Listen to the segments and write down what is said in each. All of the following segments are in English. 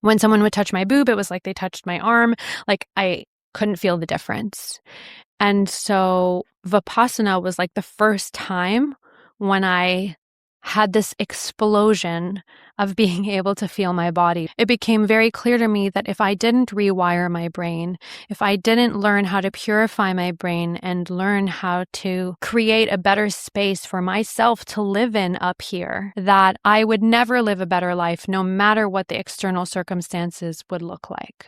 When someone would touch my boob, it was like they touched my arm. Like I couldn't feel the difference. And so Vipassana was like the first time when I had this explosion of being able to feel my body. It became very clear to me that if I didn't rewire my brain, if I didn't learn how to purify my brain and learn how to create a better space for myself to live in up here, that I would never live a better life, no matter what the external circumstances would look like.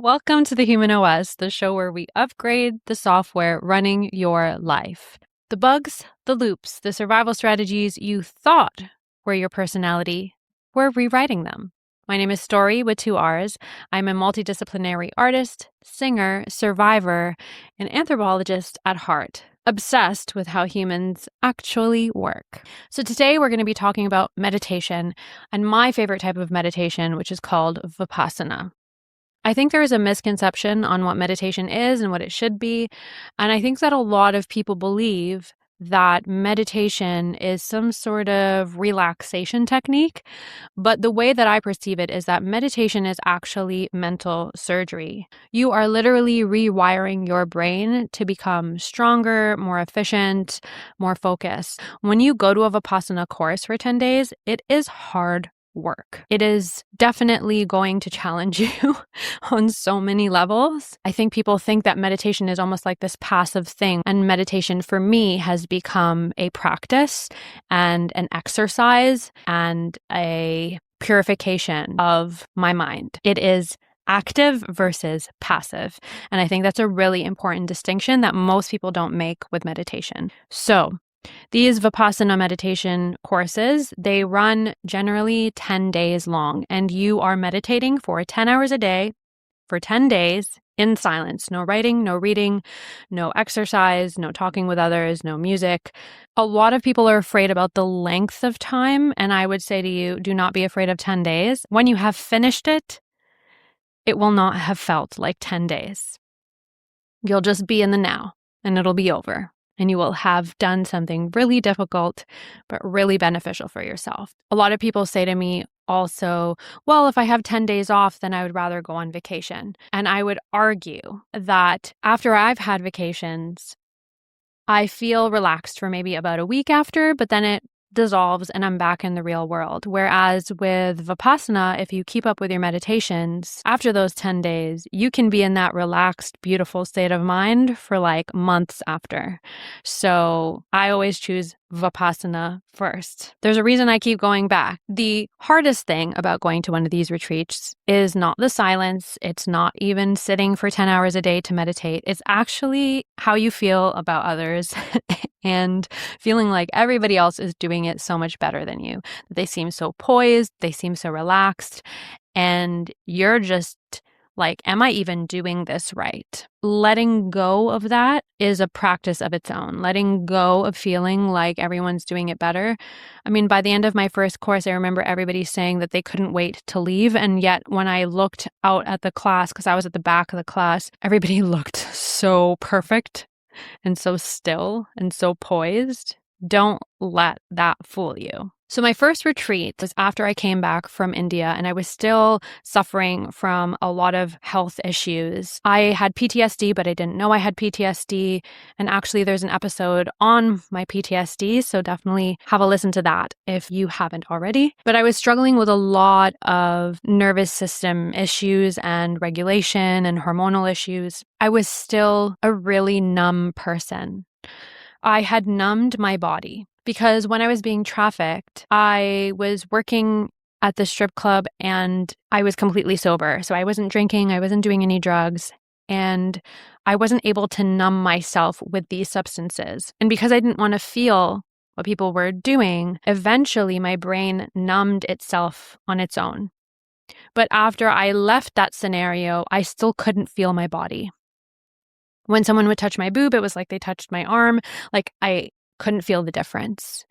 Welcome to the Human OS, the show where we upgrade the software running your life. The bugs, the loops, the survival strategies you thought were your personality, we're rewriting them. My name is STORRY with 2 R's. I'm a multidisciplinary artist, singer, survivor, and anthropologist at heart, obsessed with how humans actually work. So today we're going to be talking about meditation and my favorite type of meditation, which is called Vipassana. I think there is a misconception on what meditation is and what it should be. And I think that a lot of people believe that meditation is some sort of relaxation technique. But the way that I perceive it is that meditation is actually mental surgery. You are literally rewiring your brain to become stronger, more efficient, more focused. When you go to a Vipassana course for 10 days, it is hard work. It is definitely going to challenge you on so many levels. I think people think that meditation is almost like this passive thing, and meditation for me has become a practice and an exercise and a purification of my mind. It is active versus passive. And I think that's a really important distinction that most people don't make with meditation. So these Vipassana meditation courses, they run generally 10 days long, and you are meditating for 10 hours a day for 10 days in silence. No writing, no reading, no exercise, no talking with others, no music. A lot of people are afraid about the length of time, and I would say to you, do not be afraid of 10 days. When you have finished it, it will not have felt like 10 days. You'll just be in the now, and it'll be over. And you will have done something really difficult, but really beneficial for yourself. A lot of people say to me also, well, if I have 10 days off, then I would rather go on vacation. And I would argue that after I've had vacations, I feel relaxed for maybe about a week after, but then it dissolves and I'm back in the real world. Whereas with Vipassana, if you keep up with your meditations, after those 10 days, you can be in that relaxed, beautiful state of mind for like months after. So I always choose Vipassana first. There's a reason I keep going back. The hardest thing about going to one of these retreats is not the silence. It's not even sitting for 10 hours a day to meditate. It's actually how you feel about others and feeling like everybody else is doing it so much better than you. They seem so poised, they seem so relaxed, and you're just like, am I even doing this right? Letting go of that is a practice of its own. Letting go of feeling like everyone's doing it better. I mean, by the end of my first course, I remember everybody saying that they couldn't wait to leave. And yet when I looked out at the class, because I was at the back of the class, everybody looked so perfect and so still and so poised. Don't let that fool you. So my first retreat was after I came back from India, and I was still suffering from a lot of health issues. I had PTSD, but I didn't know I had PTSD. And actually, there's an episode on my PTSD, so definitely have a listen to that if you haven't already. But I was struggling with a lot of nervous system issues and regulation and hormonal issues. I was still a really numb person. I had numbed my body. Because when I was being trafficked, I was working at the strip club and I was completely sober. So I wasn't drinking, I wasn't doing any drugs, and I wasn't able to numb myself with these substances. And because I didn't want to feel what people were doing, eventually my brain numbed itself on its own. But after I left that scenario, I still couldn't feel my body. When someone would touch my boob, it was like they touched my arm. Like I couldn't feel the difference.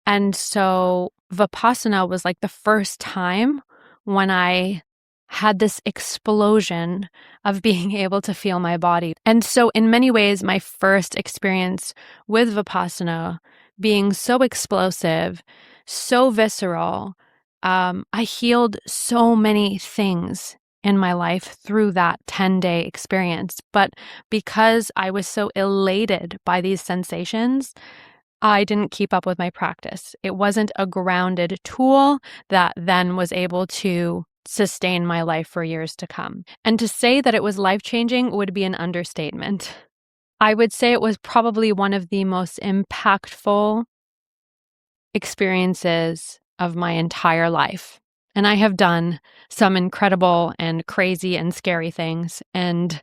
And so Vipassana was like the first time when I had this explosion of being able to feel my body. And so in many ways, my first experience with Vipassana being so explosive, so visceral, I healed so many things in my life through that 10-day experience. But because I was so elated by these sensations, I didn't keep up with my practice. It wasn't a grounded tool that then was able to sustain my life for years to come. And to say that it was life-changing would be an understatement. I would say it was probably one of the most impactful experiences of my entire life. And I have done some incredible and crazy and scary things, and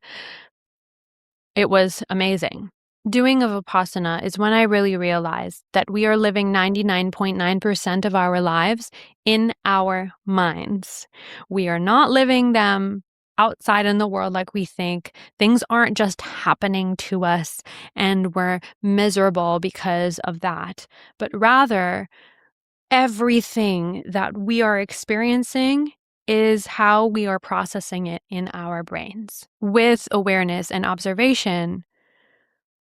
it was amazing. Doing a Vipassana is when I really realized that we are living 99.9% of our lives in our minds. We are not living them outside in the world like we think. Things aren't just happening to us and we're miserable because of that, but rather everything that we are experiencing is how we are processing it in our brains. With awareness and observation,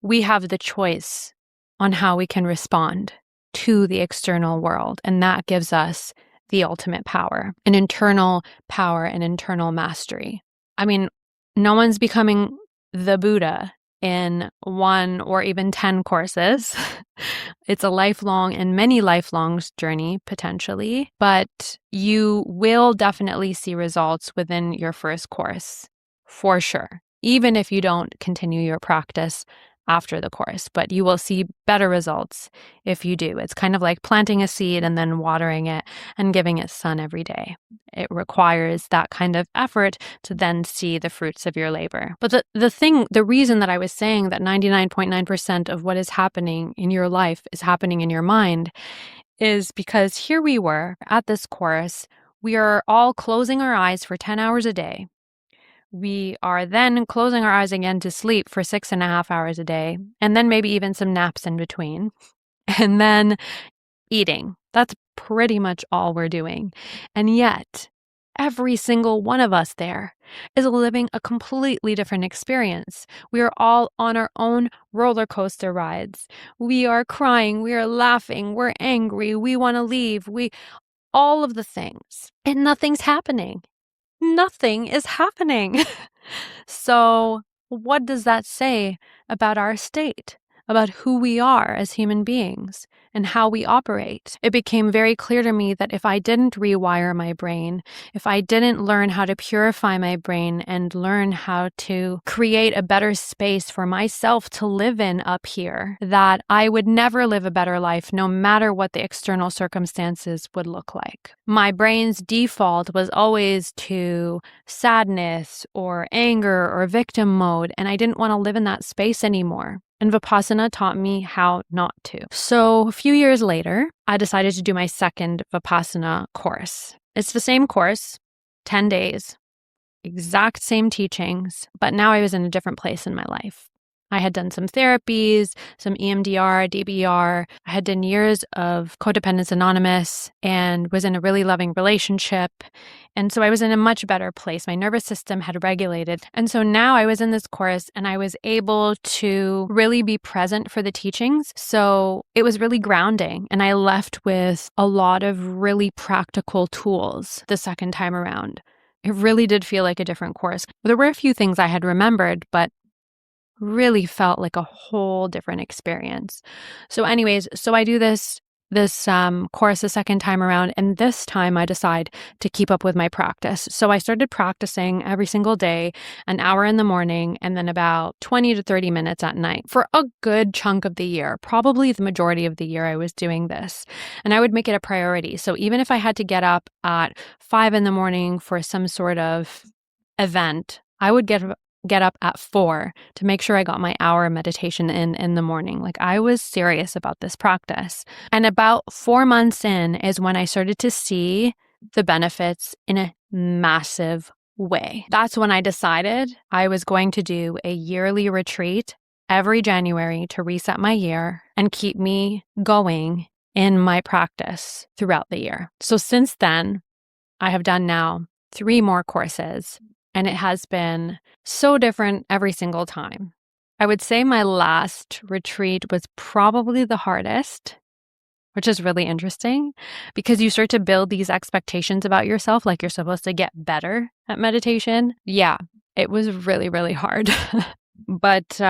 we have the choice on how we can respond to the external world. And that gives us the ultimate power, an internal power and internal mastery. I mean, no one's becoming the Buddha in 1 or even 10 courses. It's a lifelong and many lifelong journey, potentially, but you will definitely see results within your first course, for sure, even if you don't continue your practice after the course, but you will see better results if you do. It's kind of like planting a seed and then watering it and giving it sun every day. It requires that kind of effort to then see the fruits of your labor. But the reason that I was saying that 99.9% of what is happening in your life is happening in your mind is because here we were at this course. We are all closing our eyes for 10 hours a day. We are then closing our eyes again to sleep for 6.5 hours a day, and then maybe even some naps in between, and then eating. That's pretty much all we're doing. And yet, every single one of us there is living a completely different experience. We are all on our own roller coaster rides. We are crying, we are laughing, we're angry, we want to leave, all of the things, and nothing's happening. Nothing is happening. So, what does that say about our state, about who we are as human beings and how we operate? It became very clear to me that if I didn't rewire my brain, if I didn't learn how to purify my brain and learn how to create a better space for myself to live in up here, that I would never live a better life no matter what the external circumstances would look like. My brain's default was always to sadness or anger or victim mode, and I didn't want to live in that space anymore. And Vipassana taught me how not to. So a few years later, I decided to do my second Vipassana course. It's the same course, 10 days, exact same teachings, but now I was in a different place in my life. I had done some therapies, some EMDR, DBR. I had done years of Codependence Anonymous and was in a really loving relationship. And so I was in a much better place. My nervous system had regulated. And so now I was in this course and I was able to really be present for the teachings. So it was really grounding. And I left with a lot of really practical tools the second time around. It really did feel like a different course. There were a few things I had remembered, but really felt like a whole different experience. So anyways, I do this course a second time around, and this time I decide to keep up with my practice. So I started practicing every single day, an hour in the morning, and then about 20 to 30 minutes at night for a good chunk of the year. Probably the majority of the year I was doing this, and I would make it a priority. So even if I had to get up at 5 in the morning for some sort of event, I would get up at 4 to make sure I got my hour meditation in the morning. Like, I was serious about this practice. And about 4 months in is when I started to see the benefits in a massive way. That's when I decided I was going to do a yearly retreat every January to reset my year and keep me going in my practice throughout the year. So since then, I have done now 3 more courses, and it has been so different every single time. I would say my last retreat was probably the hardest, which is really interesting because you start to build these expectations about yourself, like you're supposed to get better at meditation. Yeah, it was really, really hard, but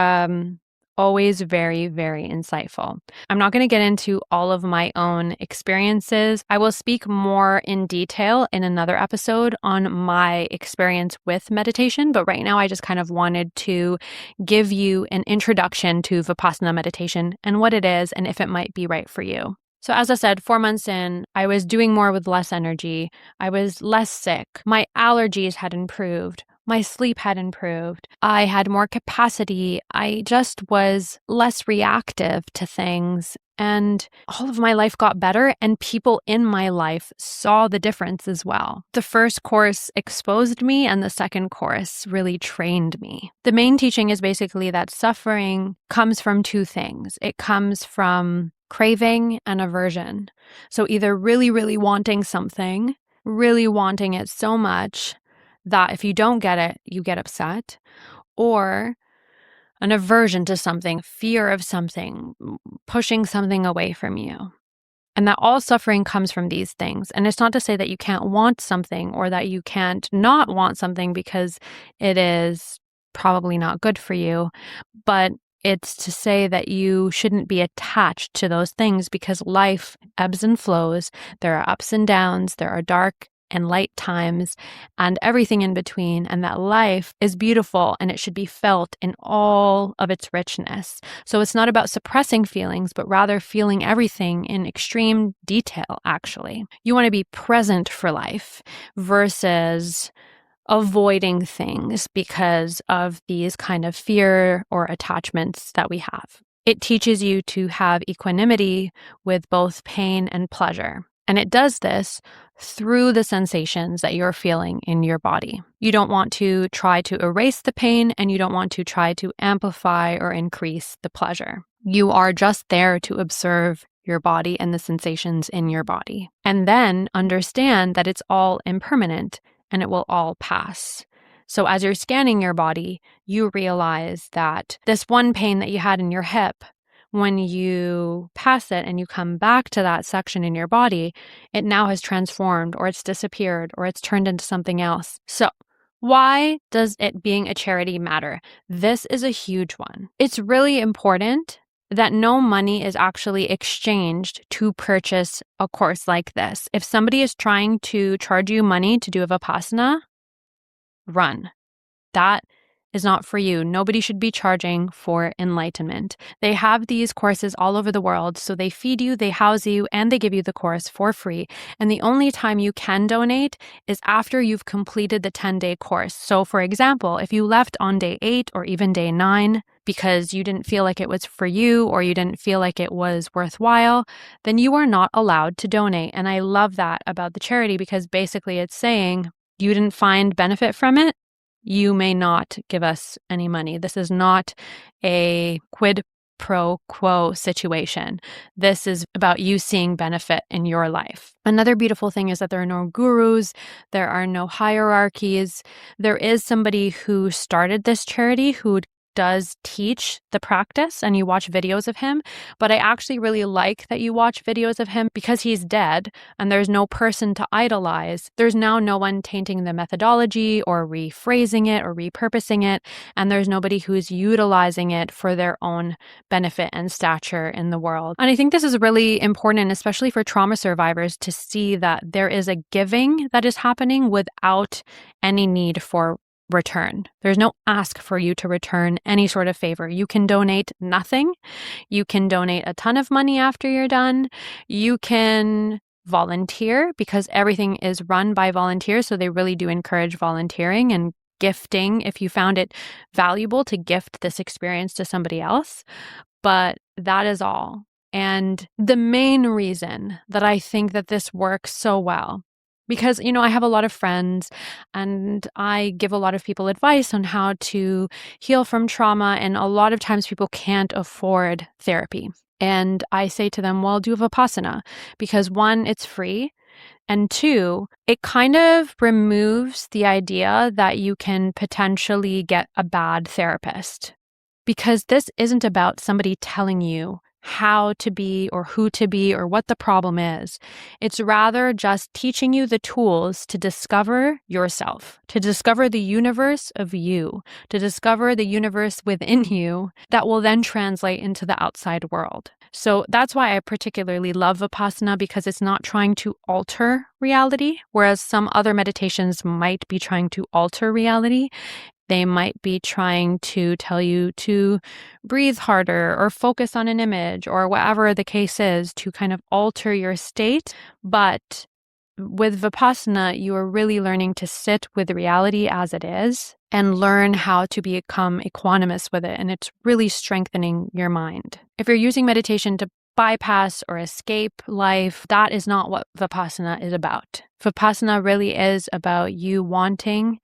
always very, very insightful. I'm not going to get into all of my own experiences. I will speak more in detail in another episode on my experience with meditation, but right now I just kind of wanted to give you an introduction to Vipassana meditation and what it is and if it might be right for you. So as I said, 4 months in, I was doing more with less energy. I was less sick. My allergies had improved. My sleep had improved. I had more capacity. I just was less reactive to things. And all of my life got better, and people in my life saw the difference as well. The first course exposed me, and the second course really trained me. The main teaching is basically that suffering comes from 2 things. It comes from craving and aversion. So either really, really wanting something, really wanting it so much that if you don't get it, you get upset, or an aversion to something, fear of something, pushing something away from you. And that all suffering comes from these things. And it's not to say that you can't want something or that you can't not want something because it is probably not good for you, but it's to say that you shouldn't be attached to those things because life ebbs and flows. There are ups and downs. There are dark and light times and everything in between, and that life is beautiful and it should be felt in all of its richness. So it's not about suppressing feelings, but rather feeling everything in extreme detail, actually. You want to be present for life versus avoiding things because of these kind of fear or attachments that we have. It teaches you to have equanimity with both pain and pleasure. And it does this through the sensations that you're feeling in your body. You don't want to try to erase the pain, and you don't want to try to amplify or increase the pleasure. You are just there to observe your body and the sensations in your body. And then understand that it's all impermanent and it will all pass. So as you're scanning your body, you realize that this one pain that you had in your hip, when you pass it and you come back to that section in your body, it now has transformed, or it's disappeared, or it's turned into something else. So why does it being a charity matter? This is a huge one. It's really important that no money is actually exchanged to purchase a course like this. If somebody is trying to charge you money to do a Vipassana, run. That is not for you. Nobody should be charging for enlightenment. They have these courses all over the world, so they feed you, they house you, and they give you the course for free. And the only time you can donate is after you've completed the 10-day course. So for example, if you left on day 8 or even day 9 because you didn't feel like it was for you or you didn't feel like it was worthwhile, then you are not allowed to donate. And I love that about the charity because basically it's saying you didn't find benefit from it, you may not give us any money. This is not a quid pro quo situation. This is about you seeing benefit in your life. Another beautiful thing is that there are no gurus, there are no hierarchies. There is somebody who started this charity who does teach the practice, and you watch videos of him, but I actually really like that you watch videos of him because he's dead and there's no person to idolize. There's now no one tainting the methodology or rephrasing it or repurposing it, and there's nobody who's utilizing it for their own benefit and stature in the world. And I think this is really important, especially for trauma survivors, to see that there is a giving that is happening without any need for return. There's no ask for you to return any sort of favor. You can donate nothing. You can donate a ton of money after you're done. You can volunteer because everything is run by volunteers. So they really do encourage volunteering and gifting if you found it valuable to gift this experience to somebody else. But that is all. And the main reason that I think that this works so well, because, I have a lot of friends and I give a lot of people advice on how to heal from trauma. And a lot of times people can't afford therapy. And I say to them, well, do Vipassana because 1, it's free. And two, it kind of removes the idea that you can potentially get a bad therapist, because this isn't about somebody telling you how to be or who to be or what the problem is. It's rather just teaching you the tools to discover yourself, to discover the universe of you, to discover the universe within you that will then translate into the outside world. So that's why I particularly love Vipassana, because it's not trying to alter reality, whereas some other meditations might be trying to alter reality. They might be trying to tell you to breathe harder or focus on an image or whatever the case is to kind of alter your state. But with Vipassana, you are really learning to sit with reality as it is and learn how to become equanimous with it. And it's really strengthening your mind. If you're using meditation to bypass or escape life, that is not what Vipassana is about. Vipassana really is about you wanting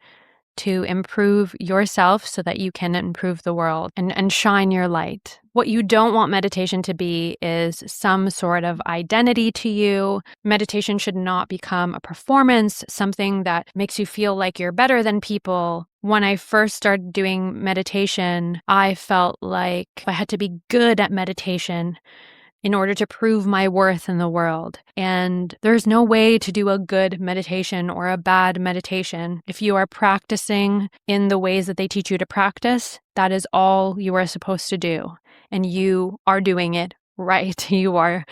to improve yourself so that you can improve the world and shine your light. What you don't want meditation to be is some sort of identity to you. Meditation should not become a performance, something that makes you feel like you're better than people. When I first started doing meditation, I felt like I had to be good at meditation in order to prove my worth in the world. And there's no way to do a good meditation or a bad meditation. If you are practicing in the ways that they teach you to practice, that is all you are supposed to do. And you are doing it right. You are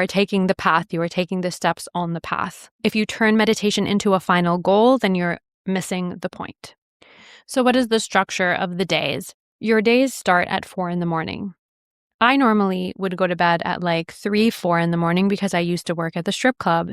taking the path. You are taking the steps on the path. If you turn meditation into a final goal, then you're missing the point. So what is the structure of the days? Your days start at 4 a.m. I normally would go to bed at like 3, 4 in the morning because I used to work at the strip club.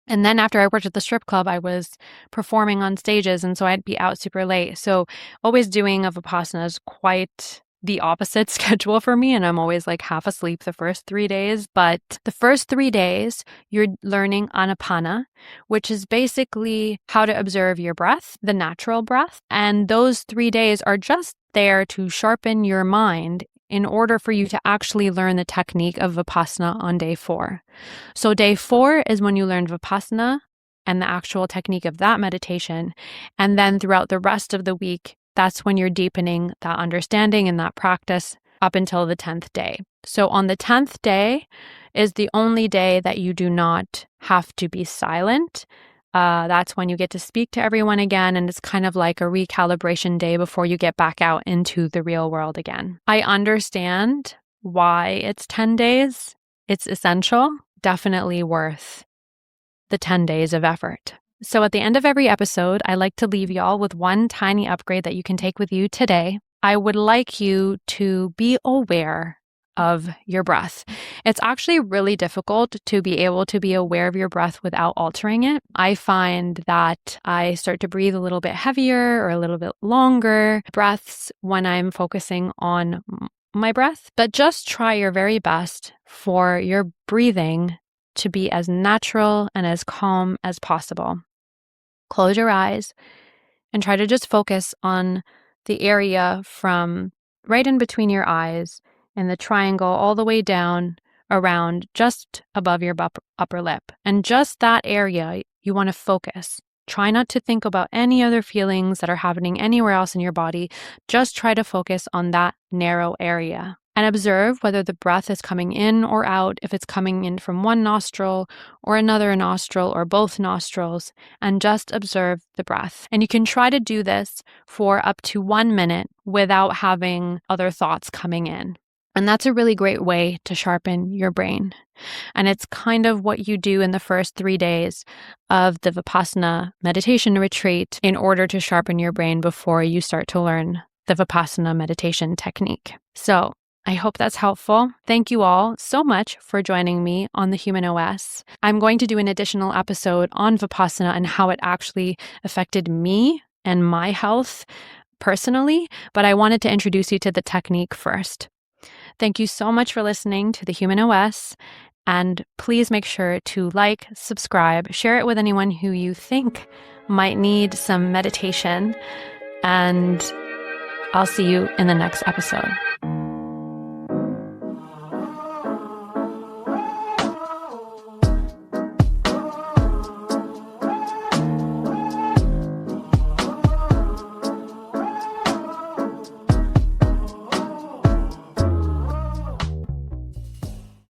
And then after I worked at the strip club, I was performing on stages, and so I'd be out super late. So always doing a Vipassana is quite the opposite schedule for me, and I'm always like half asleep the first 3 days. But the first 3 days, you're learning Anapana, which is basically how to observe your breath, the natural breath. And those 3 days are just there to sharpen your mind in order for you to actually learn the technique of Vipassana on day 4. So day 4 is when you learn Vipassana and the actual technique of that meditation. And then throughout the rest of the week, that's when you're deepening that understanding and that practice up until the 10th day. So on the 10th day is the only day that you do not have to be silent. That's when you get to speak to everyone again, and it's kind of like a recalibration day before you get back out into the real world again. I understand why it's 10 days. It's essential, definitely worth the 10 days of effort. So at the end of every episode, I like to leave y'all with one tiny upgrade that you can take with you today. I would like you to be aware of your breath. It's actually really difficult to be able to be aware of your breath without altering it. I find that I start to breathe a little bit heavier or a little bit longer breaths when I'm focusing on my breath. But just try your very best for your breathing to be as natural and as calm as possible. Close your eyes and try to just focus on the area from right in between your eyes and the triangle all the way down around just above your upper lip. And just that area, you want to focus. Try not to think about any other feelings that are happening anywhere else in your body. Just try to focus on that narrow area. And observe whether the breath is coming in or out, if it's coming in from one nostril or another nostril or both nostrils, and just observe the breath. And you can try to do this for up to 1 minute without having other thoughts coming in. And that's a really great way to sharpen your brain. And it's kind of what you do in the first 3 days of the Vipassana meditation retreat in order to sharpen your brain before you start to learn the Vipassana meditation technique. So I hope that's helpful. Thank you all so much for joining me on the Human OS. I'm going to do an additional episode on Vipassana and how it actually affected me and my health personally, but I wanted to introduce you to the technique first. Thank you so much for listening to the Human OS, and please make sure to like, subscribe, share it with anyone who you think might need some meditation, and I'll see you in the next episode.